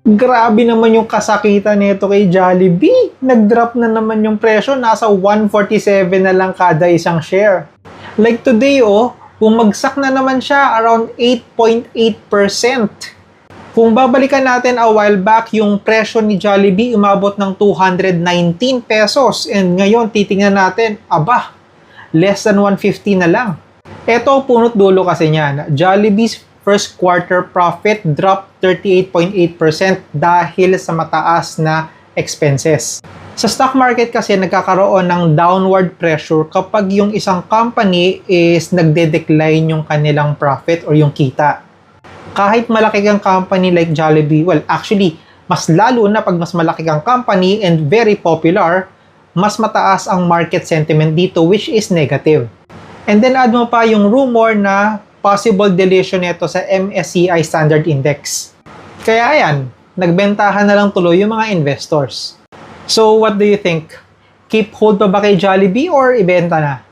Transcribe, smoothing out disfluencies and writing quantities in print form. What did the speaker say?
Grabe naman yung kasakitan nito kay Jollibee. Nag-drop na naman yung presyo, nasa 147 na lang kada isang share. Like today bumagsak na naman siya around 8.8%. Kung babalikan natin a while back, yung presyo ni Jollibee umabot ng 219 pesos. And ngayon, titingnan natin, less than 150 na lang. Ito, punot dulo kasi niyan. Jollibee's first quarter profit dropped 38.8% dahil sa mataas na expenses. Sa stock market kasi nagkakaroon ng downward pressure kapag yung isang company is nagde-decline yung kanilang profit or yung kita. Kahit malaki kang company like Jollibee, well actually, mas lalo na pag mas malaki kang company and very popular, mas mataas ang market sentiment dito which is negative. And then add mo pa yung rumor na possible deletion nito sa MSCI Standard Index. Kaya ayan, nagbentahan na lang tuloy yung mga investors. So what do you think? Keep hold pa ba kay Jollibee or ibenta na?